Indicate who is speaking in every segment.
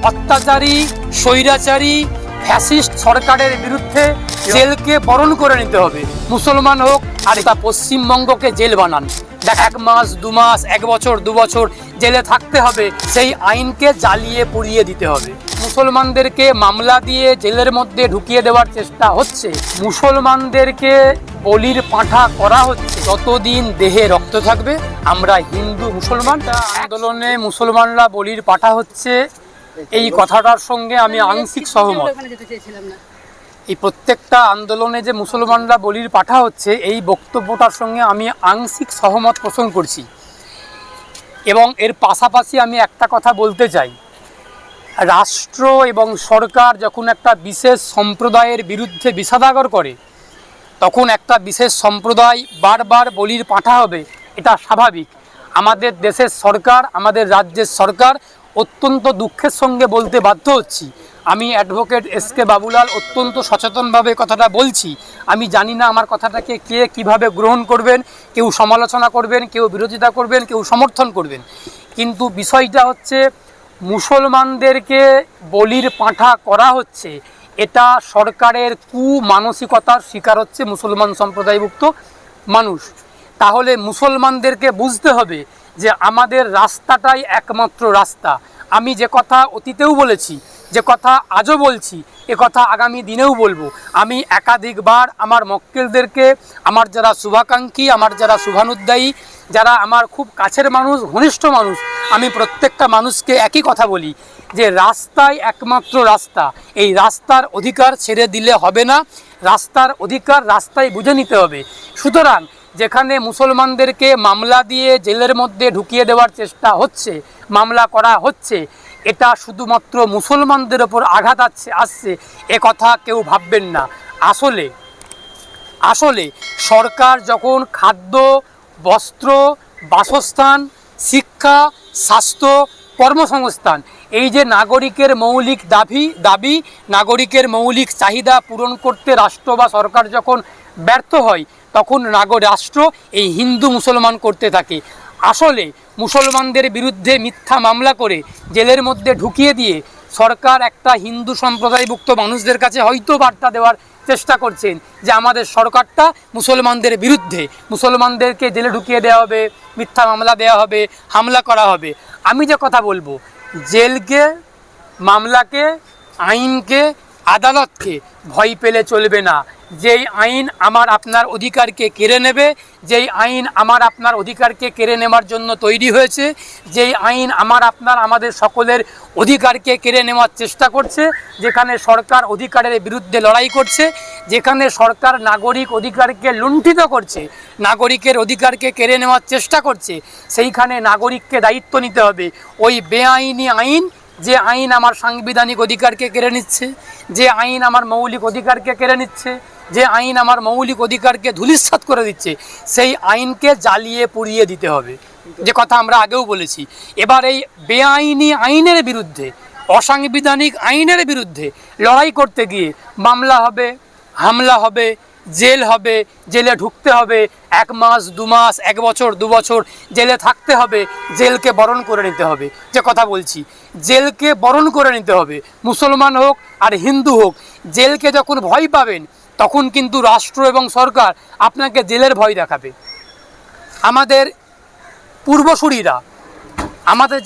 Speaker 1: অত্যাচারী স্বৈরাচারী ফ্যাসিস্ট সরকারের বিরুদ্ধে জেলকে বরণ করে নিতে হবে। মুসলমান হোক আর তা পশ্চিমবঙ্গকে জেল বানান, দেখ 1 মাস 2 মাস 1 বছর 2 বছর জেলে থাকতে হবে, সেই আইনকে জ্বালিয়ে পুড়িয়ে দিতে হবে। মুসলমানদেরকে মামলা দিয়ে জেলের মধ্যে ঢুকিয়ে দেওয়ার চেষ্টা হচ্ছে, মুসলমানদেরকে বলির পাঁঠা করা হচ্ছে। যতদিন দেহে রক্ত থাকবে আমরা হিন্দু মুসলমান আন্দোলনে মুসলমানরা বলির পাঁঠা হচ্ছে, এই কথাটার সঙ্গে আমি আংশিক সহমত। এই প্রত্যেকটা আন্দোলনে যে মুসলমানরা বলির পাঁঠা হচ্ছে এই বক্তব্যটার সঙ্গে আমি আংশিক সহমত পোষণ করছি। এবং এর পাশাপাশি আমি একটা কথা বলতে চাই, রাষ্ট্র এবং সরকার যখন একটা বিশেষ সম্প্রদায়ের বিরুদ্ধে বিষাদাগার করে তখন একটা বিশেষ সম্প্রদায় বারবার বলির পাঁঠা হবে, এটা স্বাভাবিক। আমাদের দেশের সরকার, আমাদের রাজ্যের সরকার অত্যন্ত দুঃখের সঙ্গে বলতে বাধ্য হচ্ছি, আমি অ্যাডভোকেট এস.কে. বাবুলাল অত্যন্ত সচেতনভাবে কথাটা বলছি। আমি জানি না আমার কথাটাকে কে কিভাবে গ্রহণ করবেন, কেউ সমালোচনা করবেন, কেউ বিরোধিতা করবেন, কেউ সমর্থন করবেন, কিন্তু বিষয়টা হচ্ছে মুসলমানদেরকে বলির পাঁঠা করা হচ্ছে, এটা সরকারের কুমানসিকতার শিকার হচ্ছে মুসলমান সম্প্রদায়ভুক্ত মানুষ। তাহলে মুসলমানদেরকে বুঝতে হবে যে আমাদের রাস্তাটাই একমাত্র রাস্তা। আমি যে কথা অতীতেও বলেছি, যে কথা আজও বলছি, এ কথা আগামী দিনেও বলবো। আমি একাধিকবার আমার মক্কেলদেরকে, আমার যারা শুভাকাঙ্ক্ষী, আমার যারা শুভানুদ্দায়ী, যারা আমার খুব কাছের মানুষ, ঘনিষ্ঠ মানুষ, আমি প্রত্যেকটা মানুষকে একই কথা বলি যে রাস্তাই একমাত্র রাস্তা। এই রাস্তার অধিকার ছেড়ে দিলে হবে না, রাস্তার অধিকার রাস্তায় বুঝে নিতে হবে। সুতরাং যেখানে মুসলমানদেরকে মামলা দিয়ে জেলের মধ্যে ঢুকিয়ে দেওয়ার চেষ্টা হচ্ছে, মামলা করা হচ্ছে, এটা শুধুমাত্র মুসলমানদের ওপর আঘাত আসছে এ কথা কেউ ভাববেন না। আসলে সরকার যখন খাদ্য, বস্ত্র, বাসস্থান, শিক্ষা, স্বাস্থ্য, কর্মসংস্থান, এই যে নাগরিকের মৌলিক দাবি নাগরিকের মৌলিক চাহিদা পূরণ করতে রাষ্ট্র বা সরকার যখন ব্যর্থ হয় তখন রাষ্ট্র এই হিন্দু মুসলমান করতে থাকে। আসলে মুসলমানদের বিরুদ্ধে মিথ্যা মামলা করে জেলের মধ্যে ঢুকিয়ে দিয়ে সরকার একটা হিন্দু সম্প্রদায়ভুক্ত মানুষদের কাছে হয়তো বার্তা দেওয়ার চেষ্টা করছেন যে আমাদের সরকারটা মুসলমানদের বিরুদ্ধে, মুসলমানদেরকে জেলে ঢুকিয়ে দেওয়া হবে, মিথ্যা মামলা দেওয়া হবে, হামলা করা হবে। আমি যে কথা বলবো, জেলকে, মামলাকে, আইনকে, আদালতকে ভয় পেলে চলবে না। যেই আইন আমার আপনার অধিকারকে কেড়ে নেবে, যেই আইন আমার আপনার অধিকারকে কেড়ে নেওয়ার জন্য তৈরি হয়েছে, যেই আইন আমাদের সকলের অধিকারকে কেড়ে নেওয়ার চেষ্টা করছে, যেখানে সরকার অধিকারের বিরুদ্ধে লড়াই করছে, যেখানে সরকার নাগরিক অধিকারকে লুণ্ঠিত করছে, নাগরিকের অধিকারকে কেড়ে নেওয়ার চেষ্টা করছে, সেইখানে নাগরিককে দায়িত্ব নিতে হবে। ওই বেআইনি আইন, যে আইন আমার সাংবিধানিক অধিকারকে কেড়ে নিচ্ছে, যে আইন আমার মৌলিক অধিকারকে কেড়ে নিচ্ছে, যে আইন আমার মৌলিক অধিকারকে ধূলিসাৎ করে দিচ্ছে, সেই আইনকে জ্বালিয়ে পুড়িয়ে দিতে হবে, যে কথা আমরা আগেও বলেছি। এবার এই বেআইনি আইনের বিরুদ্ধে, অসাংবিধানিক আইনের বিরুদ্ধে লড়াই করতে গিয়ে মামলা হবে, হামলা হবে, জেল হবে, জেলে ঢুকতে হবে, 1 মাস 2 মাস 1 বছর 2 বছর জেলে থাকতে হবে, জেলকে বরণ করে নিতে হবে। যে কথা বলছি, জেলকে বরণ করে নিতে হবে। মুসলমান হোক আর হিন্দু হোক, জেলকে যখন ভয় পাবেন তখন কিন্তু রাষ্ট্র এবং সরকার আপনাকে জেলের ভয় দেখাবে। আমাদের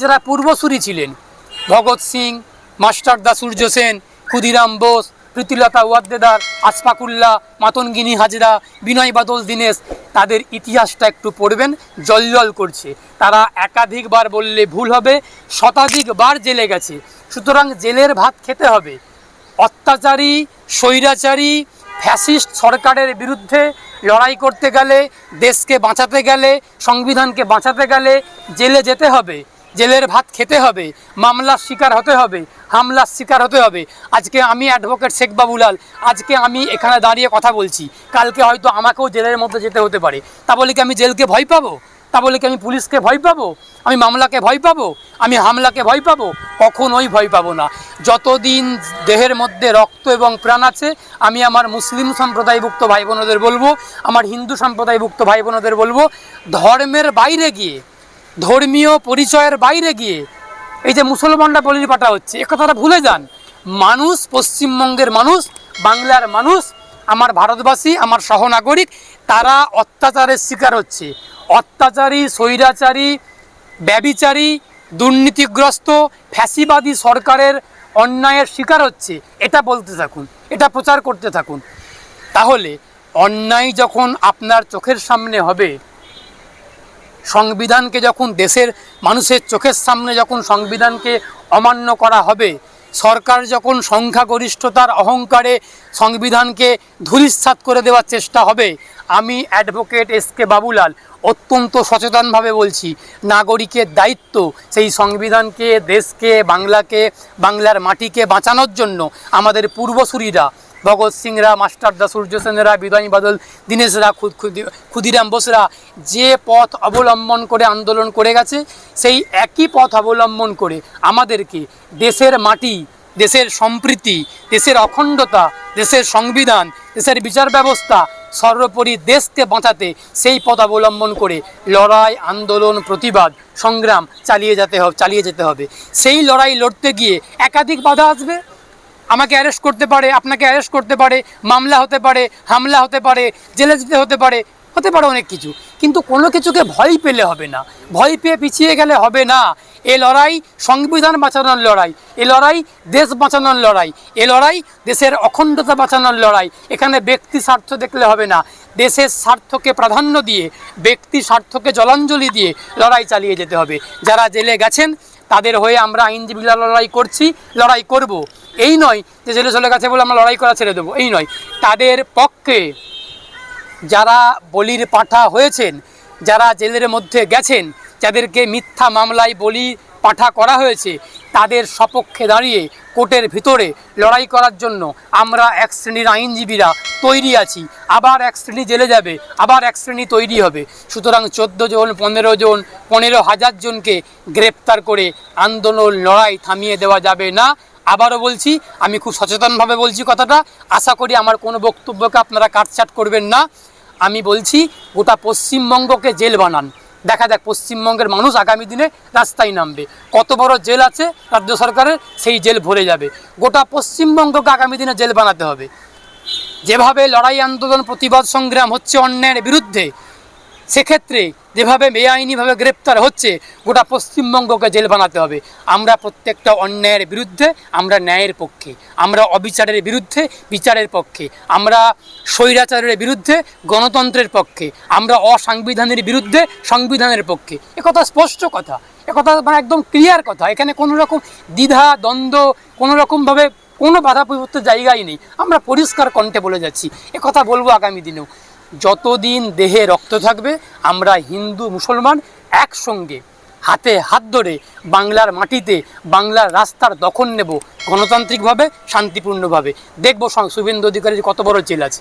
Speaker 1: যারা পূর্বসূরি ছিলেন, ভগৎ সিং, মাস্টারদা সূর্য সেন, ক্ষুদিরাম বোস, প্রীতিলতা ওয়াদ্দেদার, আশফাকুল্লাহ, মাতঙ্গিনী হাজরা, বিনয় বাদল দীনেশ, তাদের ইতিহাসটা একটু পড়বেন, জলজল করছে। তারা একাধিকবার বললে ভুল হবে, শতাধিকবার জেলে গেছে। সুতরাং জেলের ভাত খেতে হবে। অত্যাচারী স্বৈরাচারী ফ্যাসিস্ট সরকারের বিরুদ্ধে লড়াই করতে গেলে, দেশকে বাঁচাতে গেলে, সংবিধানকে বাঁচাতে গেলে জেলে যেতে হবে, জেলের ভাত খেতে হবে, মামলার শিকার হতে হবে, হামলার শিকার হতে হবে। আজকে আমি অ্যাডভোকেট শেখ বাবুলাল, আজকে আমি এখানে দাঁড়িয়ে কথা বলছি, কালকে হয়তো আমাকেও জেলের মধ্যে যেতে হতে পারে। তা বলে কি আমি জেলকে ভয় পাবো? তা বলে কি আমি পুলিশকে ভয় পাবো? আমি মামলাকে ভয় পাবো? আমি হামলাকে ভয় পাবো? কখনোই ভয় পাবো না। যতদিন দেহের মধ্যে রক্ত এবং প্রাণ আছে, আমি আমার মুসলিম সম্প্রদায়ভুক্ত ভাই বোনদের বলবো, আমার হিন্দু সম্প্রদায়ভুক্ত ভাই বোনদের বলবো, ধর্মের বাইরে গিয়ে, ধর্মীয় পরিচয়ের বাইরে গিয়ে এই যে মুসলমানরা বলির পাঠা হচ্ছে, এ কথাটা ভুলে যান। মানুষ, পশ্চিমবঙ্গের মানুষ, বাংলার মানুষ, আমার ভারতবাসী, আমার সহনাগরিক, তারা অত্যাচারের শিকার হচ্ছে। অত্যাচারী, স্বৈরাচারী, ব্যভিচারী, দুর্নীতিগ্রস্ত, ফ্যাসিবাদী সরকারের অন্যায়ের শিকার হচ্ছে, এটা বলতে থাকুন, এটা প্রচার করতে থাকুন। তাহলে অন্যায় যখন আপনার চোখের সামনে হবে, সংবিধানকে যখন দেশের মানুষের চোখের সামনে যখন সংবিধানকে অমান্য করা হবে, সরকার যখন সংখ্যাগরিষ্ঠতার অহংকারে সংবিধানকে ধূলিসাৎ করে দেওয়ার চেষ্টা হবে, আমি অ্যাডভোকেট এস.কে. বাবুলাল অত্যন্ত সচেতনভাবে বলছি, নাগরিকের দায়িত্ব সেই সংবিধানকে, দেশকে, বাংলাকে, বাংলার মাটিকে বাঁচানোর জন্য আমাদের পূর্বসূরিরা, ভগৎ সিংরা, মাস্টারদা সূর্য সেনেরা, বিদায় বাদল দীনেশরা, ক্ষুদিরাম বোসরা যে পথ অবলম্বন করে আন্দোলন করে গেছে, সেই একই পথ অবলম্বন করে আমাদেরকে দেশের মাটি, দেশের সম্প্রীতি, দেশের অখণ্ডতা, দেশের সংবিধান, দেশের বিচার ব্যবস্থা, সর্বোপরি দেশকে বাঁচাতে সেই পথ অবলম্বন করে লড়াই, আন্দোলন, প্রতিবাদ, সংগ্রাম চালিয়ে যেতে হবে। সেই লড়াই লড়তে গিয়ে একাধিক বাধা আসবে। আমাকে অ্যারেস্ট করতে পারে, আপনাকে অ্যারেস্ট করতে পারে, মামলা হতে পারে, হামলা হতে পারে, জেলে যেতে হতে পারে অনেক কিছু। কিন্তু কোনো কিছুকে ভয় পেলে হবে না, ভয় পেয়ে পিছিয়ে গেলে হবে না। এ লড়াই সংবিধান বাঁচানোর লড়াই, এ লড়াই দেশ বাঁচানোর লড়াই, এ লড়াই দেশের অখণ্ডতা বাঁচানোর লড়াই। এখানে ব্যক্তি স্বার্থ দেখলে হবে না, দেশের স্বার্থকে প্রাধান্য দিয়ে, ব্যক্তি স্বার্থকে জলাঞ্জলি দিয়ে লড়াই চালিয়ে যেতে হবে। যারা জেলে গেছেন তাদের হয়ে আমরা আইনজীবীরা লড়াই করছি, লড়াই করব। এই নয় যে জেলে চলে গেছে বলে আমরা লড়াই করা ছেড়ে দেবো, এই নয়। তাদের পক্ষে যারা বলির পাঠা হয়েছেন, যারা জেলের মধ্যে গেছেন, যাদেরকে মিথ্যা মামলায় বলি পাঠা করা হয়েছে, তাদের সপক্ষে দাঁড়িয়ে কোর্টের ভিতরে লড়াই করার জন্য আমরা এক শ্রেণীর আইনজীবীরা তৈরি আছি। আবার এক শ্রেণী জেলে যাবে, আবার এক শ্রেণী তৈরি হবে। সুতরাং 14 জন, 15 জন, 15,000 জনকে গ্রেপ্তার করে আন্দোলন, লড়াই থামিয়ে দেওয়া যাবে না। আবারও বলছি, আমি খুব সচেতনভাবে বলছি কথাটা, আশা করি আমার কোনো বক্তব্যকে আপনারা কাটছাট করবেন না। আমি বলছি, গোটা পশ্চিমবঙ্গকে জেল বানান। দেখা যাক পশ্চিমবঙ্গের মানুষ আগামী দিনে রাস্তায় নামবে। কত বড় জেল আছে রাজ্য সরকারের, সেই জেল ভরে যাবে। গোটা পশ্চিমবঙ্গকে আগামী দিনে জেল বানাতে হবে। যেভাবে লড়াই, আন্দোলন, প্রতিবাদ, সংগ্রাম হচ্ছে অন্যায়ের বিরুদ্ধে, সেক্ষেত্রে যেভাবে বেআইনিভাবে গ্রেপ্তার হচ্ছে, গোটা পশ্চিমবঙ্গকে জেল বানাতে হবে। আমরা প্রত্যেকটা অন্যায়ের বিরুদ্ধে, আমরা ন্যায়ের পক্ষে, আমরা অবিচারের বিরুদ্ধে বিচারের পক্ষে, আমরা স্বৈরাচারের বিরুদ্ধে গণতন্ত্রের পক্ষে, আমরা অসাংবিধানের বিরুদ্ধে সংবিধানের পক্ষে। একথা স্পষ্ট কথা, একথা মানে একদম ক্লিয়ার কথা। এখানে কোনো রকম দ্বিধা, দ্বন্দ্ব, কোনো রকমভাবে কোনো বাধা বিপত্তির জায়গাই নেই। আমরা পরিষ্কার কণ্ঠে বলে যাচ্ছি, একথা বলবো আগামী দিনেও। যতদিন দেহে রক্ত থাকবে, আমরা হিন্দু মুসলমান একসঙ্গে হাতে হাত ধরে বাংলার মাটিতে, বাংলার রাস্তার দখল নেব গণতান্ত্রিকভাবে, শান্তিপূর্ণভাবে। দেখব শুভেন্দু অধিকারীর কত বড় জেল আছে।